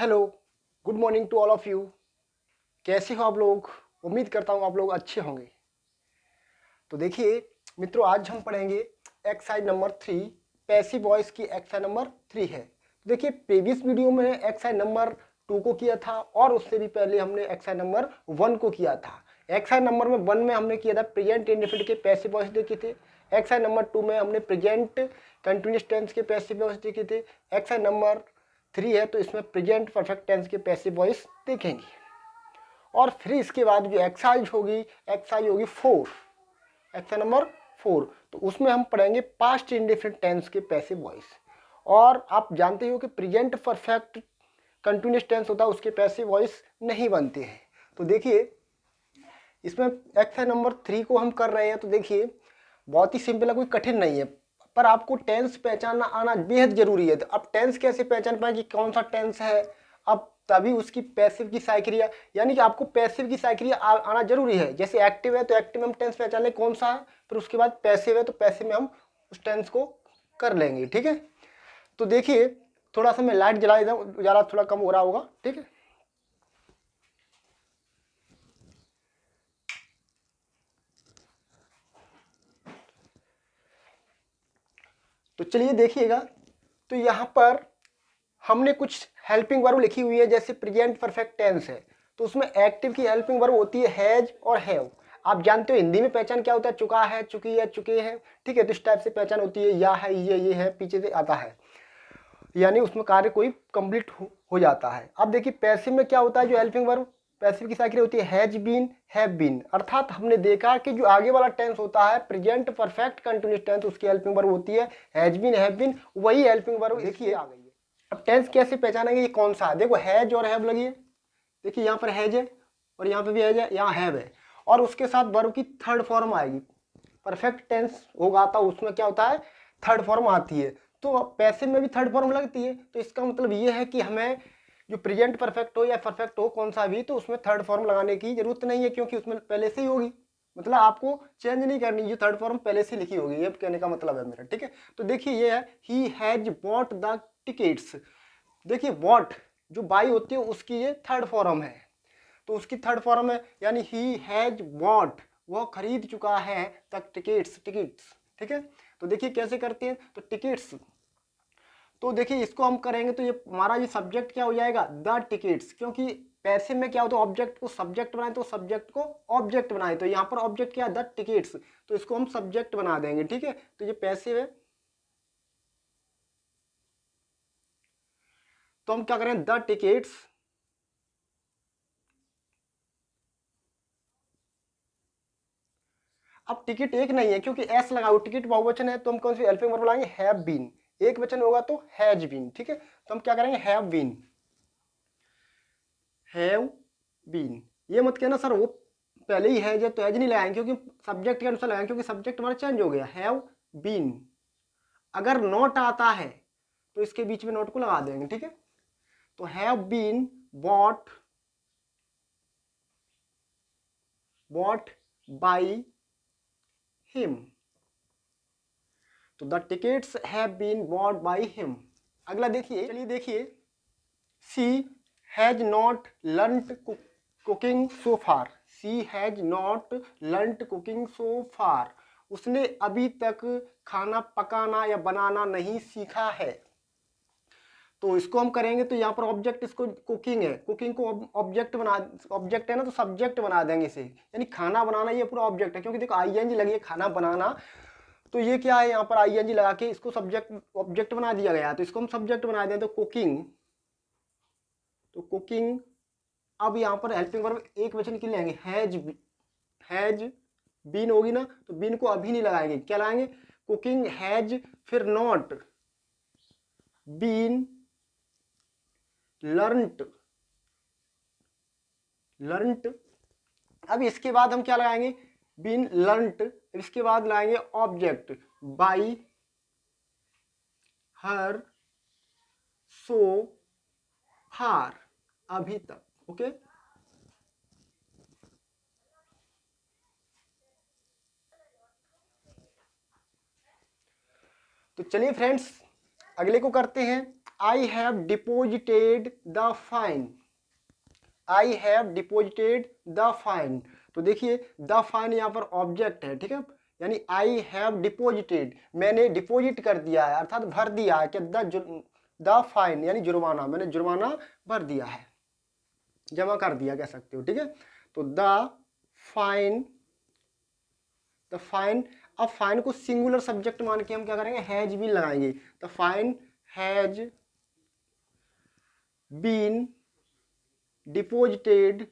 Hello, good morning to all of you. कैसे हो आप लोग? उम्मीद करता हूँ आप लोग अच्छे होंगे। तो देखिए मित्रों, आज हम पढ़ेंगे एक्सरसाइज नंबर 3। पैसिव वॉइस की एक्सरसाइज नंबर 3 है। तो देखिए प्रीवियस वीडियो में एक्सरसाइज नंबर 2 को किया था और उससे भी पहले हमने एक्सरसाइज नंबर 1 को किया था। एक्सरसाइज नंबर 1 में हमने किया था प्रेजेंट इंडेफिनिट के पैसिव वॉइस देखे थे। एक्सरसाइज नंबर 2 में हमने प्रेजेंट कंटिन्यूअस टेंस के पैसिव वॉइस देखे थे। एक्सरसाइज नंबर 3 है तो इसमें प्रेजेंट परफेक्ट टेंस के पैसिव वॉइस देखेंगे। और फिर इसके बाद जो एक्सरसाइज होगी 4, एक्सरसाइज नंबर 4, तो उसमें हम पढ़ेंगे पास्ट इंडेफिनिट टेंस के पैसिव वॉइस। और आप जानते हो कि प्रेजेंट परफेक्ट कंटिन्यूअस टेंस होता है उसके पैसिव वॉइस नहीं बनते हैं। तो देखिए इसमें एक्सरसाइज नंबर 3 को हम कर रहे हैं। तो देखिए बहुत ही सिंपल है, कोई कठिन नहीं है, पर आपको टेंस पहचानना आना बेहद जरूरी है। तो अब टेंस कैसे पहचान पाए कि कौन सा टेंस है, अब तभी उसकी पैसिव की साइक्रिया, यानी कि आपको पैसिव की साइक्रिया आना जरूरी है। जैसे एक्टिव है तो एक्टिव में हम टेंस पहचान लें कौन सा है, फिर उसके बाद पैसिव है तो पैसिव में हम उस टेंस को कर लेंगे। ठीक है, तो देखिए थोड़ा सा मैं लाइट जला देता हूँ, उजाला थोड़ा कम हो रहा होगा। ठीक है, तो चलिए देखिएगा। तो यहाँ पर हमने कुछ हेल्पिंग वर्ब लिखी हुई है, जैसे प्रेजेंट परफेक्ट टेंस है तो उसमें एक्टिव की हेल्पिंग वर्ब होती है हैज और हैव। आप जानते हो हिंदी में पहचान क्या होता है, चुका है, चुकी है, चुके हैं। ठीक है, तो इस टाइप से पहचान होती है, या है, ये है, पीछे से आता है, यानी उसमें कार्य कोई कंप्लीट हो जाता है। अब देखिए पैसिव में क्या होता है, जो हेल्पिंग वर्ब पैसिव की साइकिल होती है हैज बीन, हैव बीन। अर्थात हमने देखा कि जो आगे वाला टेंस होता है प्रेजेंट परफेक्ट कंटिन्यूअस टेंस, उसकी हेल्पिंग वर्ब होती है हैज बीन, हैव बीन, वही हेल्पिंग वर्ब देखिए आ गई है। अब टेंस कैसे पहचानेंगे ये कौन सा है? देखो हैज और हैव लगी है, देखिए यहाँ पर हैज है और यहाँ पे भी हैज है, यहाँ हैव है, और उसके साथ वर्ब की थर्ड फॉर्म आएगी। परफेक्ट टेंस होगा तो उसमें क्या होता है, थर्ड फॉर्म आती है। तो पैसिव में भी थर्ड फॉर्म लगती है, तो इसका मतलब ये है कि हमें जो प्रेजेंट परफेक्ट हो या परफेक्ट हो कौन सा भी, तो उसमें थर्ड फॉर्म लगाने की जरूरत नहीं है, क्योंकि उसमें पहले से ही होगी। मतलब आपको चेंज नहीं करनी, ये थर्ड फॉर्म पहले से लिखी होगी, ये कहने का मतलब है मेरा। ठीक है, तो देखिए ये है he has bought the tickets. देखिए बॉट जो बाई होती है उसकी ये थर्ड फॉर्म है, तो उसकी थर्ड फॉर्म है, यानी ही हैज बॉट, वो खरीद चुका है तक टिकट्स, टिकट्स। ठीक है, तो देखिए कैसे करते हैं, तो टिकट्स, तो देखिए इसको हम करेंगे तो ये हमारा ये सब्जेक्ट क्या हो जाएगा, द टिकट्स, क्योंकि पैसिव में क्या होता है ऑब्जेक्ट को सब्जेक्ट बनाए तो सब्जेक्ट को ऑब्जेक्ट बनाए, तो यहाँ पर ऑब्जेक्ट क्या है, द टिकट्स, तो इसको हम सब्जेक्ट बना देंगे। ठीक है, तो ये पैसिव है, तो हम क्या करें, द टिकट्स। अब टिकट एक नहीं है क्योंकि एस लगाओ, टिकट बहुवचन है तो हम कौन सी हेल्पिंग वर्ब लगाएंगे, हैव बीन। एक वचन होगा तो हैज बीन। ठीक है, तो हम क्या करेंगे, हैव बीन, हैव बीन। ये मत कहना सर वो पहले ही है तो एज नहीं लगाएंगे, क्योंकि सब्जेक्ट के अनुसार लगाएंगे, क्योंकि सब्जेक्ट हमारा चेंज हो गया, हैव बीन। अगर नॉट आता है तो इसके बीच में नॉट को लगा देंगे। ठीक है, तो have been bought, bought by him, तो the tickets have been bought by him. अगला देखिए, चलिए देखिए, she has not learned cooking so far, she has not learned cooking so far, उसने अभी तक खाना पकाना या बनाना नहीं सीखा है। तो इसको हम करेंगे तो यहाँ पर ऑब्जेक्ट, इसको कुकिंग है, कुकिंग को ऑब्जेक्ट बना, ऑब्जेक्ट है ना तो सब्जेक्ट बना देंगे इसे, यानी खाना बनाना ये पूरा ऑब्जेक्ट है, क्योंकि देखो आईएनजी लगी है खाना बनाना, तो ये क्या है, यहाँ पर आईएनजी लगा के इसको सब्जेक्ट ऑब्जेक्ट बना दिया गया है, तो इसको हम सब्जेक्ट बना दें तो कुकिंग, तो कुकिंग। अब यहाँ पर हेल्पिंग वर्ब एक वचन की लेंगे, हैज बीन होगी ना, तो बीन को अभी नहीं लगाएंगे, क्या लगाएंगे, कुकिंग हैज, फिर नॉट बीन लर्नड, लर्नड। अब इसके बाद हम क्या लगाएंगे, बीन लर्नड, इसके बाद लगाएंगे ऑब्जेक्ट बाई हर सो फार, अभी तक। ओके, तो चलिए फ्रेंड्स अगले को करते हैं। I have deposited the fine, I have deposited the fine. तो देखिए द फाइन यहाँ पर ऑब्जेक्ट है, ठीक है, यानी आई हैव डिपोजिटेड, मैंने डिपोजिट कर दिया है अर्थात भर दिया है कि द फाइन यानी जुर्माना, मैंने जुर्माना भर दिया है, जमा कर दिया कह सकते हो, ठीक है। तो द फाइन, द फाइन, अब फाइन को सिंगुलर सब्जेक्ट मान के हम क्या करेंगे, हैज बीन लगाएंगे। The fine has been deposited,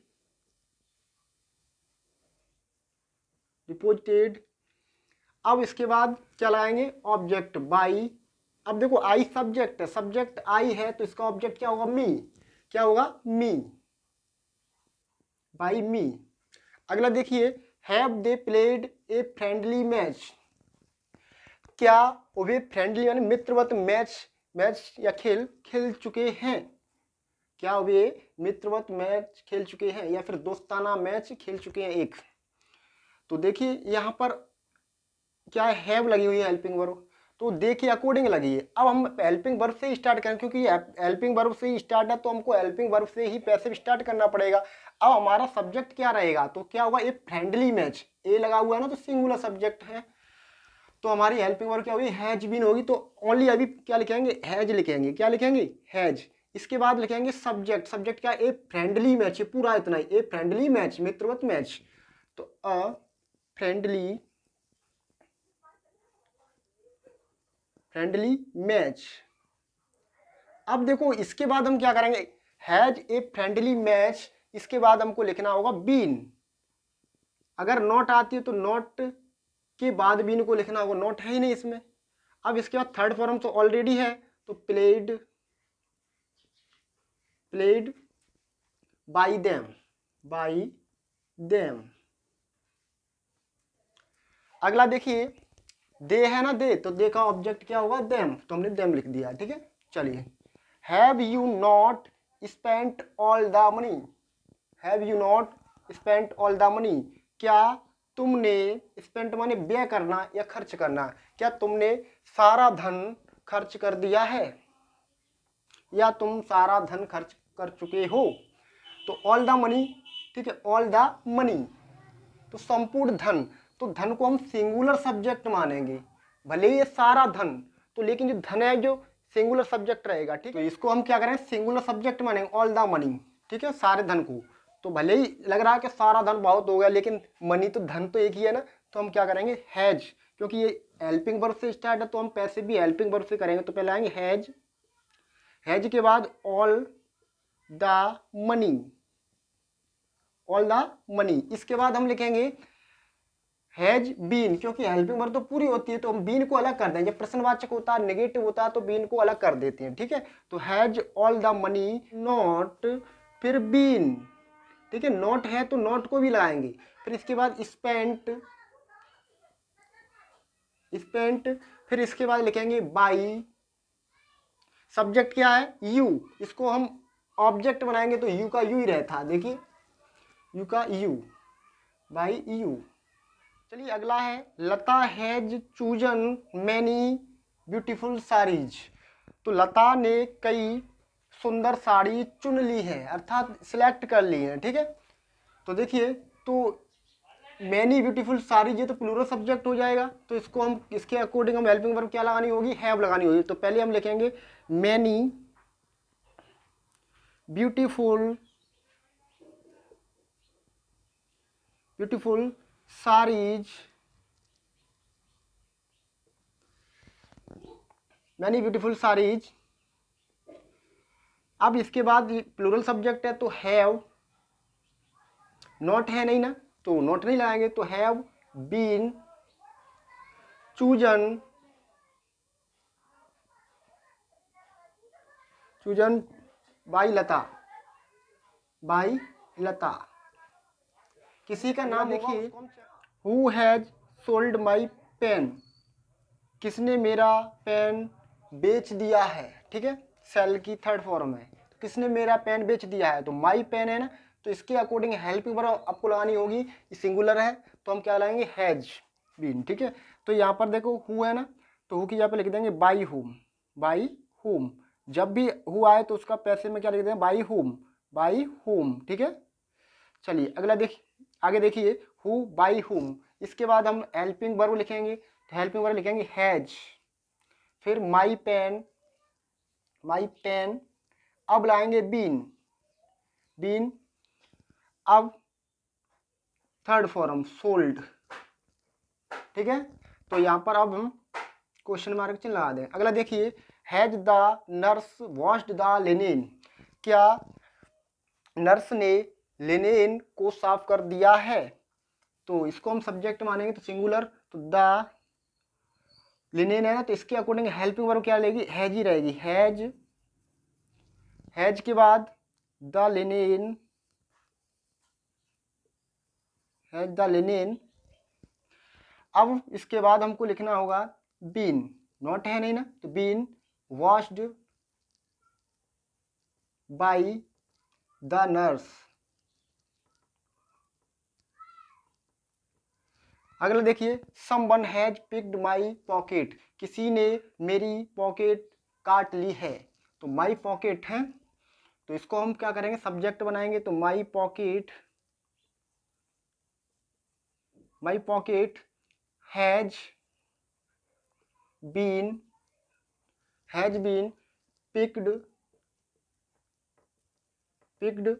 deposited. अब इसके बाद क्या लगाएंगे, ऑब्जेक्ट बाई। अब देखो आई सब्जेक्ट है, सब्जेक्ट आई है तो इसका ऑब्जेक्ट क्या होगा, मी, क्या होगा, मी, बाई मी। अगला देखिए, have they played a friendly match, क्या वे फ्रेंडली यानी मित्रवत मैच या खेल खेल चुके हैं, क्या वे मित्रवत मैच खेल चुके हैं या फिर दोस्ताना मैच खेल चुके हैं एक। तो देखिए यहाँ पर क्या है, हैव लगी हुई है हेल्पिंग वर्ब, तो दे के अकॉर्डिंग लगी है। अब हम हेल्पिंग वर्ब से ही स्टार्ट करें क्योंकि हेल्पिंग वर्ब से ही स्टार्ट है तो हमको हेल्पिंग वर्ब से ही पैसिव स्टार्ट करना पड़ेगा। अब हमारा सब्जेक्ट क्या रहेगा, तो क्या होगा, ए फ्रेंडली मैच, ए लगा हुआ है ना तो सिंगुलर सब्जेक्ट है, तो हमारी हेल्पिंग वर्ब क्या होगी, हैज बीन होगी। तो ओनली अभी क्या लिखेंगे, हैज लिखेंगे, क्या लिखेंगे, हैज। इसके बाद लिखेंगे सब्जेक्ट, सब्जेक्ट क्या, ए फ्रेंडली मैच, पूरा इतना ही, ए फ्रेंडली मैच, मित्रवत मैच, तो अ फ्रेंडली मैच। अब देखो इसके बाद हम क्या करेंगे, हैज ए फ्रेंडली मैच, इसके बाद हमको लिखना होगा बीन। अगर नॉट आती है तो नॉट के बाद बीन को लिखना होगा, नॉट है ही नहीं इसमें। अब इसके बाद थर्ड फॉर्म तो ऑलरेडी है, तो played, played by them, by them. अगला देखिए, दे है ना, दे, तो दे का ऑब्जेक्ट क्या होगा, देम, तो हमने देम लिख दिया, ठीक है। चलिए, have you not spent all the money, have you not spent all the money, क्या तुमने, स्पेंट माने व्यय करना या खर्च करना, क्या तुमने सारा धन खर्च कर दिया है या तुम सारा धन खर्च कर चुके हो। तो ऑल द मनी, ठीक है, ऑल द मनी, तो संपूर्ण धन, तो धन को हम सिंगुलर सब्जेक्ट मानेंगे, भले ये सारा धन, तो लेकिन जो धन है जो सिंगुलर सब्जेक्ट रहेगा, ठीक है। तो इसको हम क्या करें, सिंगुलर सब्जेक्ट मानेंगे, ऑल द मनी, ठीक है, सारे धन को। तो भले ही लग रहा है कि सारा धन बहुत हो गया लेकिन मनी तो धन तो एक ही है ना, तो हम क्या करेंगे, हैज, क्योंकि ये हेल्पिंग वर्ब से स्टार्ट है तो हम पैसे भी हेल्पिंग वर्ब से करेंगे, तो पहले आएंगे हैज, हैज के बाद all the money, all the money. इसके बाद हम लिखेंगे हैज बीन, क्योंकि हेल्पिंग वर्ब तो पूरी होती है तो हम बीन को अलग कर देंगे, जब प्रश्नवाचक होता है, नेगेटिव होता है तो बीन को अलग कर देते हैं, ठीक है। तो has all the money not, फिर बीन, ठीक है, नॉट है तो नॉट को भी लगाएंगे, फिर इसके बाद स्पेंट, स्पेंट, फिर इसके बाद लिखेंगे बाई, सब्जेक्ट क्या है, यू, इसको हम ऑब्जेक्ट बनाएंगे तो यू का यू ही रहता, देखिए यू का यू, बाई यू। चलिए अगला है, Lata has chosen many beautiful saris, तो लता ने कई सुंदर साड़ी चुन ली है अर्थात सिलेक्ट कर ली है, ठीक है। तो देखिए, तो मैनी ब्यूटीफुल साड़ीज, ये तो प्लूरल सब्जेक्ट हो जाएगा, तो इसको हम, इसके अकॉर्डिंग हम हेल्पिंग वर्ब क्या लगानी होगी, हैव लगानी होगी। तो पहले हम लिखेंगे many beautiful, beautiful saris, many beautiful saris. अब इसके बाद प्लूरल सब्जेक्ट है तो हैव, नॉट है नहीं ना तो नॉट नहीं लगाएंगे, तो have been chosen, chosen by Lata, by Lata. किसी का नाम देखिए, who has sold my pen, किसने मेरा पेन बेच दिया है, ठीक है, सेल की थर्ड फॉर्म है, तो किसने मेरा पेन बेच दिया है, तो माई पेन है ना, तो इसके अकॉर्डिंग हेल्पिंग वर्ब आपको लगानी होगी, सिंगुलर है तो हम क्या लगाएंगे, हैज बीन, ठीक है। तो यहाँ पर देखो हु है ना, तो हु की यहाँ पे लिख देंगे बाई होम, बाई होम, जब भी हु आए तो उसका पैसे में क्या लिख देते हैं, बाई हुम, बाई हुम, ठीक है। चलिए अगला आगे देखिए, हु बाई हुम। इसके बाद हम हेल्पिंग वर्ब लिखेंगे, तो हेल्पिंग वर्ब लिखेंगे हैज, फिर माई पेन, माई पेन। अब लाएंगे बीन, बीन। अब थर्ड फॉर्म सोल्ड, ठीक है। तो यहाँ पर अब हम क्वेश्चन मार्क चिन्ह लगा दें। अगला देखिए, has the nurse washed the linen, क्या नर्स ने लिनेन को साफ कर दिया है। तो इसको हम सब्जेक्ट मानेंगे तो सिंगुलर, तो द लिनेन है ना, तो इसके अकॉर्डिंग हेल्पिंग वर्ब क्या रहेगी, हैज ही रहेगी। हैज, हैज के बाद the linen, has the linen. अब इसके बाद हमको लिखना होगा बीन, नॉट है नहीं ना, तो been washed by the nurse. अगला देखिए, someone has picked my pocket, किसी ने मेरी पॉकेट काट ली है। तो माई पॉकेट है, तो इसको हम क्या करेंगे, सब्जेक्ट बनाएंगे, तो my pocket, my pocket has been, has been picked, picked.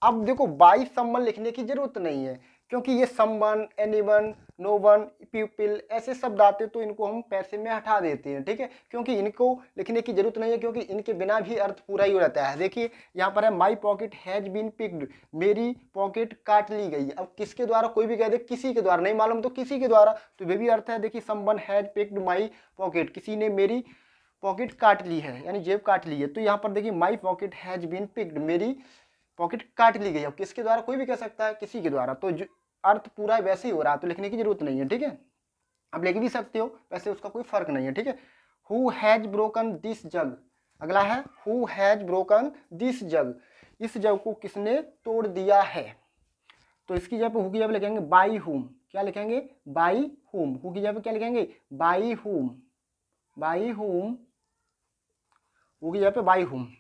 अब देखो बाई समवन लिखने की जरूरत नहीं है, क्योंकि ये someone, anyone, no one, people ऐसे शब्द आते तो इनको हम पैसे में हटा देते हैं, ठीक है, क्योंकि इनको लिखने की जरूरत नहीं है, क्योंकि इनके बिना भी अर्थ पूरा ही हो जाता है। देखिए यहाँ पर है my pocket has been picked, मेरी पॉकेट काट ली गई। अब किसके द्वारा, कोई भी कह दे किसी के द्वारा, नहीं मालूम तो किसी के द्वारा, तो वे भी अर्थ है। देखिए someone has picked my pocket, किसी ने मेरी पॉकेट काट ली है, यानी जेब काट ली है। तो यहाँ पर देखिए my pocket has been picked, मेरी पॉकेट काट ली गई। अब किसके द्वारा, कोई भी कह सकता है, किसी के द्वारा, तो अर्थ पूरा वैसे ही हो रहा है, तो लिखने की जरूरत नहीं है, ठीक है। अब लिख भी सकते हो, वैसे उसका कोई फर्क नहीं है, ठीक है। हु हैज ब्रोकन दिस जग। अगला है हु हैज ब्रोकन दिस जग, इस जग को किसने तोड़ दिया है। तो इसकी जगह पे हु की जगह लिखेंगे बाई हुम, क्या लिखेंगे, बाई हुम। हु की जगह पे क्या लिखेंगे, बाई हुम, बाई हुम। हु की जगह पे बाई हुम,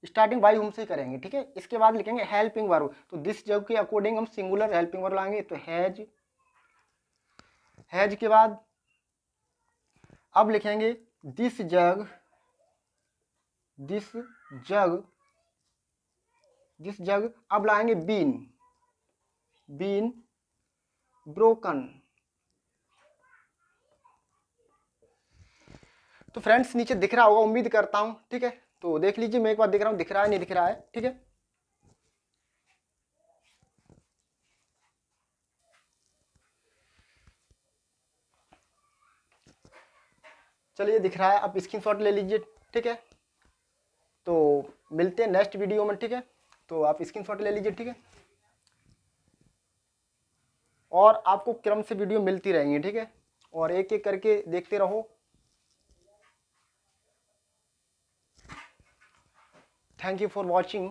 स्टार्टिंग बाई हुम से ही करेंगे, ठीक है। इसके बाद लिखेंगे हेल्पिंग वर्ब, तो दिस जग के अकॉर्डिंग हम सिंगुलर हेल्पिंग वर्ब लाएंगे, तो हैज, हैज के बाद अब लिखेंगे this jug, this jug, this जग। अब लाएंगे बीन, बीन ब्रोकन। तो फ्रेंड्स नीचे दिख रहा होगा, उम्मीद करता हूं, ठीक है। तो देख लीजिए, मैं एक बार दिख रहा हूं, दिख रहा है नहीं दिख रहा है, ठीक है। चलिए दिख रहा है, आप स्क्रीनशॉट ले लीजिए, ठीक है। तो मिलते हैं नेक्स्ट वीडियो में, ठीक है। तो आप स्क्रीनशॉट ले लीजिए, ठीक है। और आपको क्रम से वीडियो मिलती रहेंगी, ठीक है, और एक एक करके देखते रहो। Thank you for watching.